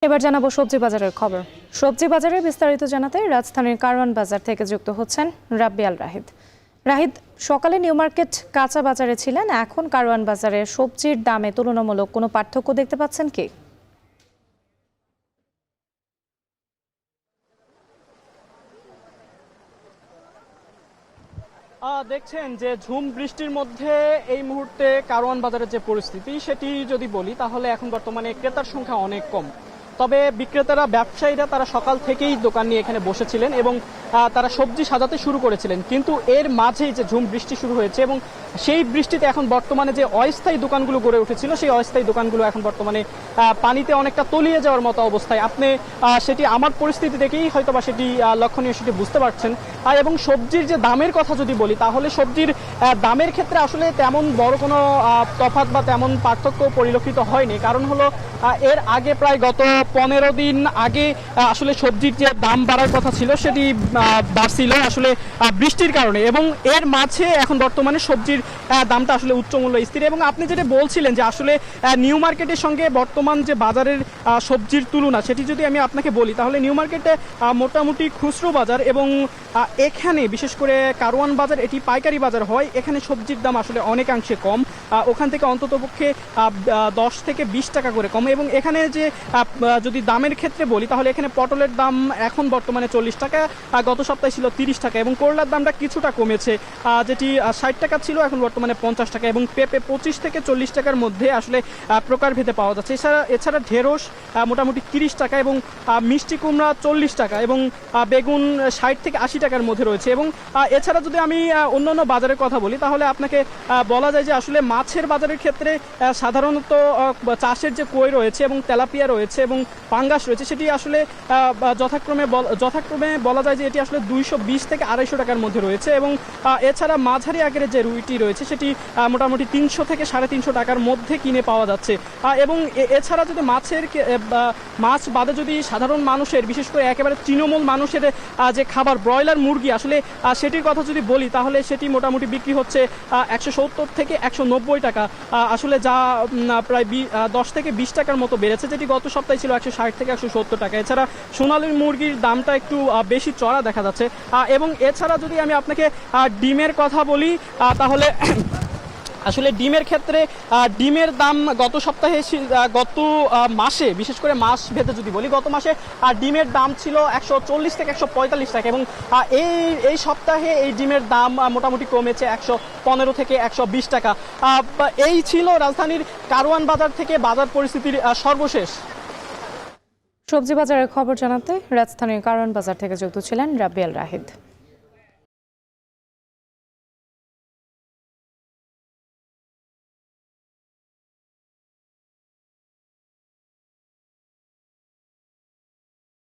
এবার জানাবো সবজি বাজারের খবর। সবজি বাজারে বিস্তারিত জানাতে রাজধানীর কারওয়ান বাজার থেকে যুক্ত হচ্ছেন রাব্বিয়াল রাহিদ। রাহিদ, সকালে নিউ মার্কেট কাঁচা বাজারে ছিলেন, এখন কারওয়ান বাজারে সবজির দামে তুলনামূলক কোনো পার্থক্য দেখতে পাচ্ছেন কি? দেখছেন যে ঝুম বৃষ্টির মধ্যে এই মুহূর্তে কারওয়ান বাজারের যে পরিস্থিতি সেটি যদি বলি তাহলে এখন বর্তমানে ক্রেতার সংখ্যা অনেক কম। তবে বিক্রেতারা, ব্যবসায়ীরা তারা সকাল থেকেই দোকান নিয়ে এখানে বসেছিলেন এবং তারা সবজি সাজাতে শুরু করেছিলেন, কিন্তু এর মাঝেই যে ঝুম বৃষ্টি শুরু হয়েছে এবং সেই বৃষ্টিতে এখন বর্তমানে যে অস্থায়ী দোকানগুলো গড়ে উঠেছিল সেই অস্থায়ী দোকানগুলো এখন বর্তমানে পানিতে অনেকটা তলিয়ে যাওয়ার মতো অবস্থায়। আপনি সেটি আমার পরিস্থিতি দেখেই হয়তো বা সেটি লক্ষণীয়, সেটি বুঝতে পারছেন। এবং সবজির যে দামের কথা যদি বলি তাহলে সবজির দামের ক্ষেত্রে আসলে তেমন বড় কোনো তফাৎ বা তেমন পার্থক্য পরিলক্ষিত হয়নি। কারণ হলো এর আগে প্রায় গত 15 দিন আগে আসলে সবজির যে দাম বাড়ার কথা ছিল সেটি বাড়ছিল আসলে বৃষ্টির কারণে, এবং এর মাঝে এখন বর্তমানে সবজির দামটা আসলে উচ্চমূল্য স্থির। এবং আপনি যেটা বলছিলেন যে আসলে নিউ মার্কেটের সঙ্গে বর্তমান যে বাজারের সবজির তুলনা, সেটি যদি আমি আপনাকে বলি তাহলে নিউ মার্কেটে মোটামুটি খুচরো বাজার এবং এখানে বিশেষ করে কারওয়ান বাজার এটি পাইকারি বাজার হয়, এখানে সবজির দাম আসলে অনেকাংশে কম, ওখান থেকে অন্ততপক্ষে 10 থেকে 20 টাকা করে কম। এবং এখানে যে যদি দামের ক্ষেত্রে বলি তাহলে এখানে পটলের দাম এখন বর্তমানে 40 টাকা, গত সপ্তাহে ছিল 30 টাকা, এবং করলার দামটা কিছুটা কমেছে, যেটি 60 টাকা ছিল এখন বর্তমানে 50 টাকা, এবং পেঁপে 25 থেকে 40 টাকার মধ্যে আসলে প্রকারভেদে পাওয়া যাচ্ছে। এছাড়া ঢেঁড়স মোটামুটি 30 টাকা, এবং মিষ্টি কুমড়া 40 টাকা, এবং বেগুন 60 থেকে 80 টাকার মধ্যে রয়েছে। এবং এছাড়া যদি আমি অন্যান্য বাজারের কথা বলি তাহলে আপনাকে বলা যায় যে আসলে মাছের বাজারের ক্ষেত্রে সাধারণত চাষের যে কই রয়েছে এবং তেলাপিয়া রয়েছে এবং পাঙ্গাস রয়েছে সেটি আসলে যথাক্রমে বলা যায় যে এটি আসলে 220 থেকে 250 টাকার মধ্যে রয়েছে। এবং এছাড়া মাঝারি আকারের যে রুইটি রয়েছে সেটি মোটামুটি 300 থেকে 350 টাকার মধ্যে কিনে পাওয়া যাচ্ছে। এবং এছাড়া যদি মাছ বাদে যদি সাধারণ মানুষের, বিশেষ করে একেবারে তৃণমূল মানুষের যে খাবার ব্রয়লার মুরগি আসলে সেটির কথা যদি বলি তাহলে সেটি মোটামুটি বিক্রি হচ্ছে 170 থেকে 190 টাকা, আসলে যা প্রায় 10 থেকে 20 টাকার মতো বেড়েছে, যেটি গত সপ্তাহে ছিল 160 থেকে 170 টাকা। এছাড়া সোনালী মুরগির দামটা একটু বেশি চড়া দেখা যাচ্ছে। এবং এছাড়া যদি আমি আপনাকে ডিমের কথা বলি তাহলে আসলে ডিমের ক্ষেত্রে ডিমের দাম গত মাসে, বিশেষ করে মাস ভেদে যদি বলি, গত মাসে ডিমের দাম ছিল 140 থেকে 145 টাকা, এবং এই সপ্তাহে এই ডিমের দাম মোটামুটি কমেছে 115 থেকে 120 টাকা। এই ছিল রাজধানীর কারওয়ান বাজার থেকে বাজার পরিস্থিতির সর্বশেষ। সবজি বাজারের খবর জানাতে রাজধানীর কারওয়ান বাজার থেকে যুক্ত ছিলেন রাব্বিয়াল রাহিদ।